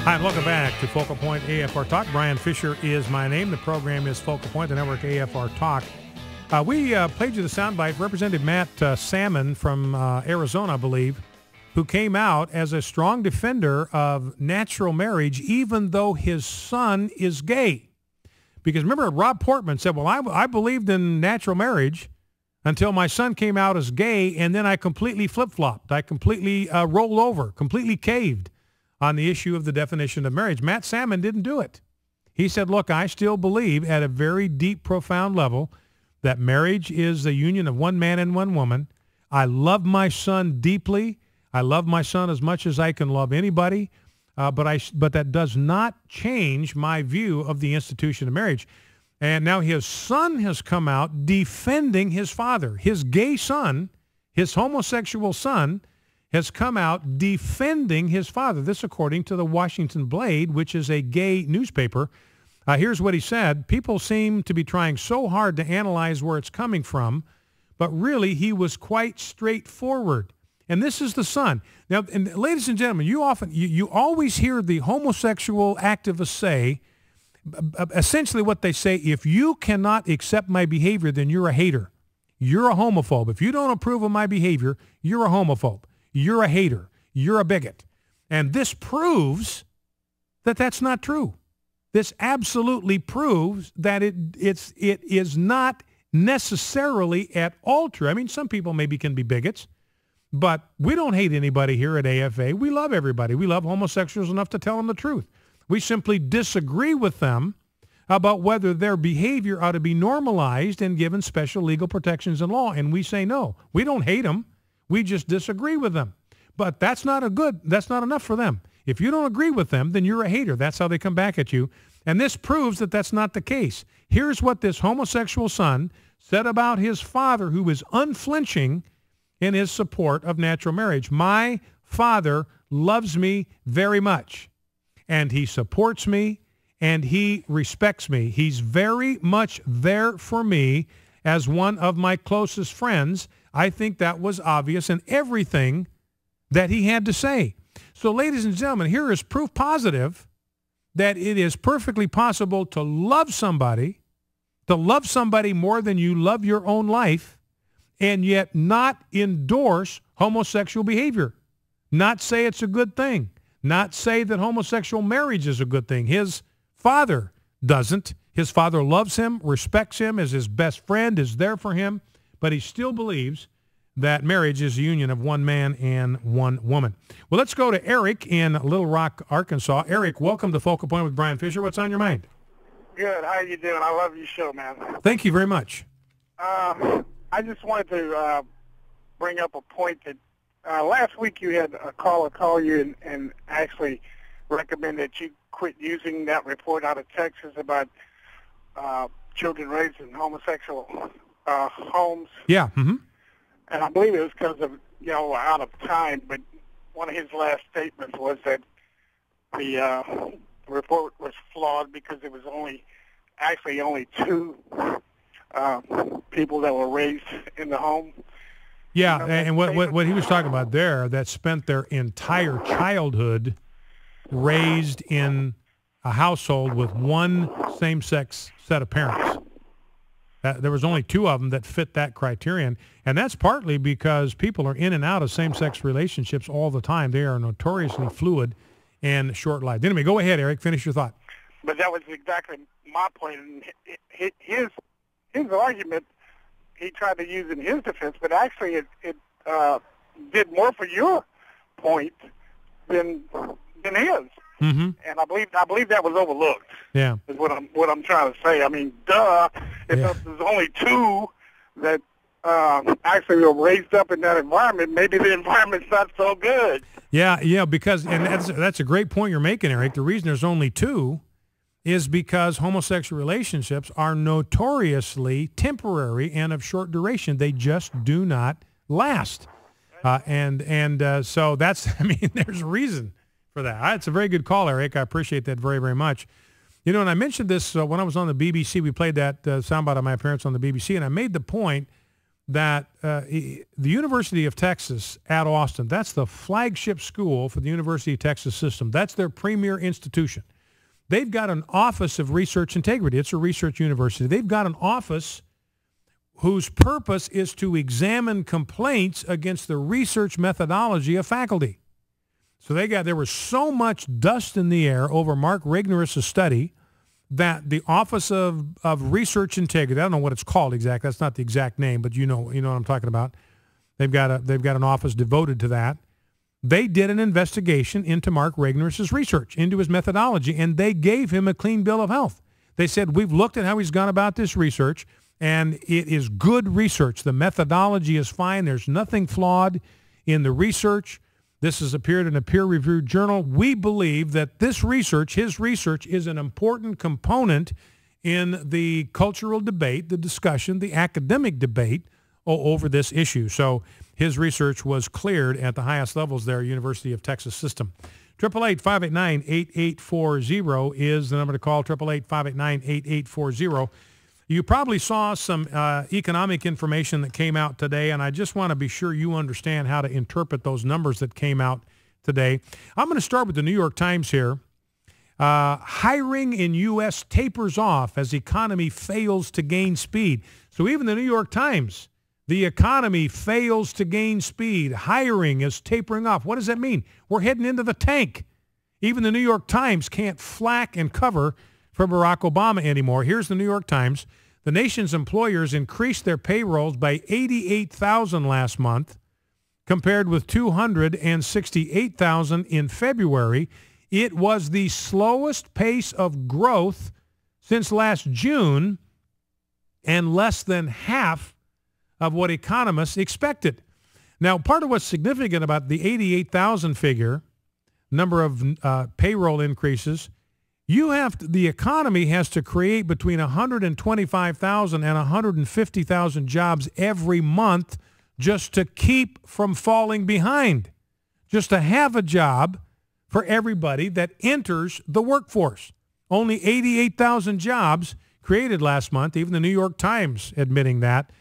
Hi, and welcome back to Focal Point AFR Talk. Brian Fisher is my name. The program is Focal Point, the network AFR Talk. We played you the soundbite. Representative Matt Salmon from Arizona, I believe, who came out as a strong defender of natural marriage, even though his son is gay. Because remember, Rob Portman said, well, I believed in natural marriage until my son came out as gay, and then I completely flip-flopped. I completely rolled over, completely caved on the issue of the definition of marriage. Matt Salmon didn't do it. He said, look, I still believe at a very deep, profound level that marriage is the union of one man and one woman. I love my son deeply. I love my son as much as I can love anybody, but that does not change my view of the institution of marriage. And now his son has come out defending his father. His gay son, his homosexual son, has come out defending his father. This according to the Washington Blade, which is a gay newspaper. Here's what he said. People seem to be trying so hard to analyze where it's coming from, but really he was quite straightforward. And this is the son. Now, and ladies and gentlemen, you always hear the homosexual activists say, essentially what they say, if you cannot accept my behavior, then you're a hater. You're a homophobe. If you don't approve of my behavior, you're a homophobe. You're a hater. You're a bigot. And this proves that that's not true. This absolutely proves that it is not necessarily at all true. I mean, some people maybe can be bigots, but we don't hate anybody here at AFA. We love everybody. We love homosexuals enough to tell them the truth. We simply disagree with them about whether their behavior ought to be normalized and given special legal protections in law. And we say no. We don't hate them. We just disagree with them. But that's not enough for them. If you don't agree with them, then you're a hater. That's how they come back at you. And this proves that that's not the case. Here's what this homosexual son said about his father, who is unflinching in his support of natural marriage. My father loves me very much, and he supports me, and he respects me. He's very much there for me as one of my closest friends. I think that was obvious in everything that he had to say. So, ladies and gentlemen, here is proof positive that it is perfectly possible to love somebody more than you love your own life, and yet not endorse homosexual behavior, not say it's a good thing, not say that homosexual marriage is a good thing. His father doesn't. His father loves him, respects him, is his best friend, is there for him, but he still believes that marriage is a union of one man and one woman. Well, let's go to Eric in Little Rock, Arkansas. Eric, welcome to Focal Point with Brian Fisher. What's on your mind? Good. How you doing? I love your show, man. Thank you very much. I just wanted to bring up a point that last week you had a caller call you and actually recommend that you quit using that report out of Texas about children raised in homosexual homes. Yeah. Mm-hmm. And I believe it was because of, out of time, but one of his last statements was that the report was flawed because it was only two people that were raised in the home. Yeah, and what he was talking about there, that spent their entire childhood raised in a household with one same-sex set of parents. There was only two of them that fit that criterion, and that's partly because people are in and out of same-sex relationships all the time. They are notoriously fluid and short-lived. Anyway, go ahead, Eric. Finish your thought. But that was exactly my point. His argument, he tried to use in his defense, but actually it did more for your point than his. Mm-hmm. And I believe that was overlooked. Yeah, is what I'm trying to say. I mean, if there's only two that actually were raised up in that environment, maybe the environment's not so good. Yeah, because and that's a great point you're making, Eric. The reason there's only two is because homosexual relationships are notoriously temporary and of short duration. They just do not last, so that's. I mean, there's a reason for that. It's a very good call, Eric. I appreciate that very, very much. And I mentioned this when I was on the BBC. We played that soundbite of my appearance on the BBC, and I made the point that the University of Texas at Austin, that's the flagship school for the University of Texas system. That's their premier institution. They've got an Office of Research Integrity. It's a research university. They've got an office whose purpose is to examine complaints against the research methodology of faculty. So there was so much dust in the air over Mark Regnerus' study that the Office of Research Integrity, I don't know what it's called exactly, that's not the exact name, but you know what I'm talking about. They've got an office devoted to that. They did an investigation into Mark Regnerus' research, into his methodology, and they gave him a clean bill of health. They said, we've looked at how he's gone about this research, and it is good research. The methodology is fine. There's nothing flawed in the research. This has appeared in a peer-reviewed journal. We believe that this research, his research, is an important component in the cultural debate, the discussion, the academic debate over this issue. So his research was cleared at the highest levels there, University of Texas system. 888-589-8840 is the number to call, 888-589-8840. You probably saw some economic information that came out today, and I just want to be sure you understand how to interpret those numbers that came out today. I'm going to start with the New York Times here. Hiring in U.S. tapers off as economy fails to gain speed. So even the New York Times, the economy fails to gain speed. Hiring is tapering off. What does that mean? We're heading into the tank. Even the New York Times can't flack and cover for Barack Obama anymore. Here's the New York Times. The nation's employers increased their payrolls by 88,000 last month, compared with 268,000 in February. It was the slowest pace of growth since last June and less than half of what economists expected. Now, part of what's significant about the 88,000 figure, number of payroll increases, the economy has to create between 125,000 and 150,000 jobs every month just to keep from falling behind, just to have a job for everybody that enters the workforce. Only 88,000 jobs created last month, even the New York Times admitting that.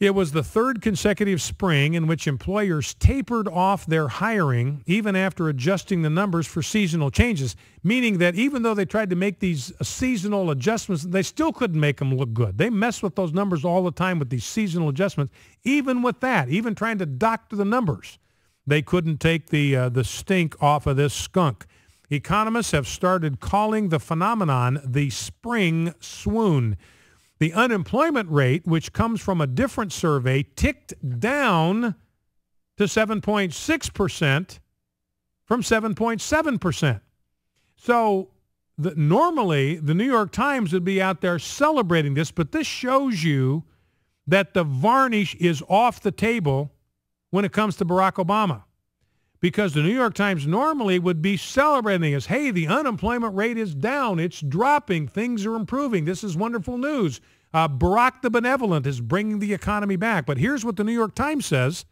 It was the third consecutive spring in which employers tapered off their hiring even after adjusting the numbers for seasonal changes, meaning that even though they tried to make these seasonal adjustments, they still couldn't make them look good. They mess with those numbers all the time with these seasonal adjustments. Even with that, even trying to doctor the numbers, they couldn't take the stink off of this skunk. Economists have started calling the phenomenon the spring swoon. The unemployment rate, which comes from a different survey, ticked down to 7.6% from 7.7%. So normally the New York Times would be out there celebrating this, but this shows you that the varnish is off the table when it comes to Barack Obama. Because the New York Times normally would be celebrating as, hey, the unemployment rate is down. It's dropping. Things are improving. This is wonderful news. Barack the Benevolent is bringing the economy back. But here's what the New York Times says.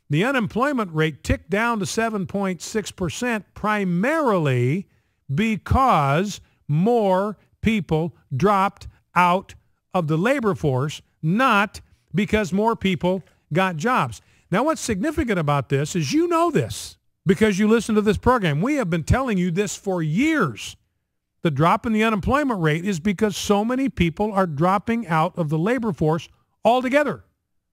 The unemployment rate ticked down to 7.6% primarily because more people dropped out of the labor force, not because more people got jobs. Now, what's significant about this is you know this because you listen to this program. We have been telling you this for years. The drop in the unemployment rate is because so many people are dropping out of the labor force altogether.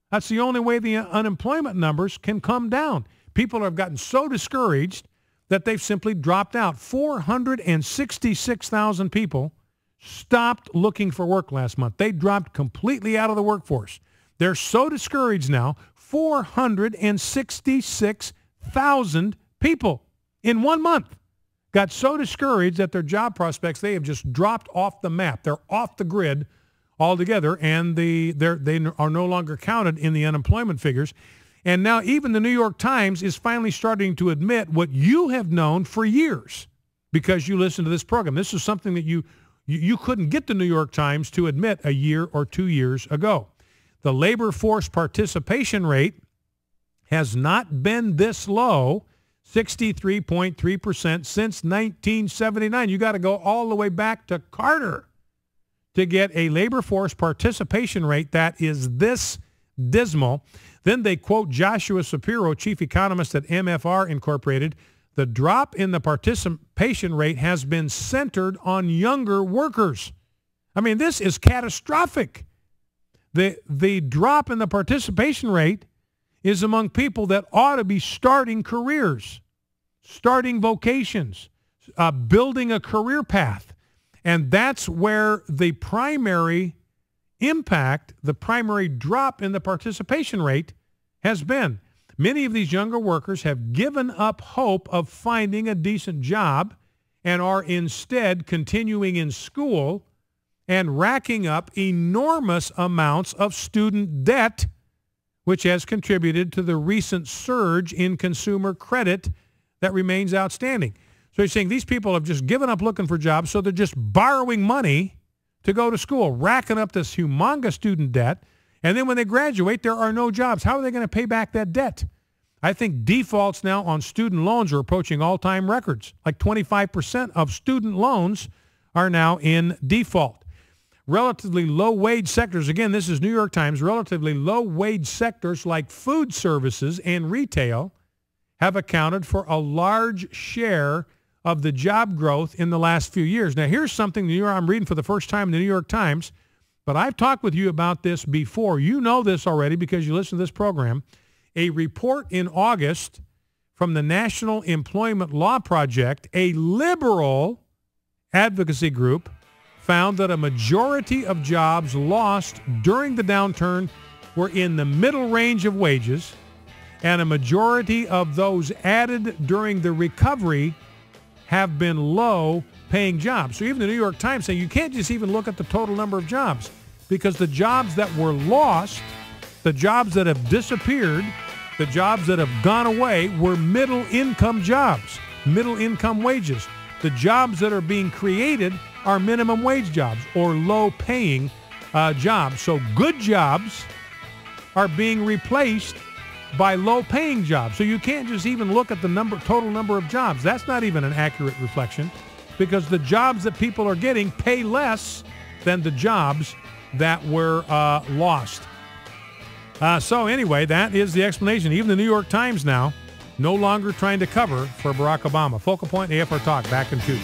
That's the only way the unemployment numbers can come down. People have gotten so discouraged that they've simply dropped out. 466,000 people stopped looking for work last month. They dropped completely out of the workforce. They're so discouraged now. 466,000 people in 1 month got so discouraged that their job prospects, they have just dropped off the map. They're off the grid altogether, and they are no longer counted in the unemployment figures. And now even the New York Times is finally starting to admit what you have known for years because you listen to this program. This is something that you couldn't get the New York Times to admit a year or 2 years ago. The labor force participation rate has not been this low, 63.3% since 1979. You got to go all the way back to Carter to get a labor force participation rate that is this dismal. Then they quote Joshua Shapiro, chief economist at MFR Incorporated. The drop in the participation rate has been centered on younger workers. I mean, this is catastrophic. The drop in the participation rate is among people that ought to be starting careers, starting vocations, building a career path. And that's where the primary impact, the primary drop in the participation rate has been. Many of these younger workers have given up hope of finding a decent job and are instead continuing in school and racking up enormous amounts of student debt, which has contributed to the recent surge in consumer credit that remains outstanding. So you're saying these people have just given up looking for jobs, so they're just borrowing money to go to school, racking up this humongous student debt, and then when they graduate, there are no jobs. How are they going to pay back that debt? I think defaults now on student loans are approaching all-time records. Like 25% of student loans are now in default. Relatively low-wage sectors, again, this is New York Times, relatively low-wage sectors like food services and retail have accounted for a large share of the job growth in the last few years. Now, here's something I'm reading for the first time in the New York Times, but I've talked with you about this before. You know this already because you listen to this program. A report in August from the National Employment Law Project, a liberal advocacy group, found that a majority of jobs lost during the downturn were in the middle range of wages, and a majority of those added during the recovery have been low-paying jobs. So even the New York Times saying you can't just even look at the total number of jobs because the jobs that were lost, the jobs that have disappeared, the jobs that have gone away were middle-income jobs, middle-income wages. The jobs that are being created are minimum wage jobs or low-paying jobs. So good jobs are being replaced by low-paying jobs. So you can't just even look at the total number of jobs. That's not even an accurate reflection because the jobs that people are getting pay less than the jobs that were lost. So anyway, that is the explanation. Even the New York Times now no longer trying to cover for Barack Obama. Focal Point, AFR Talk, back in 2.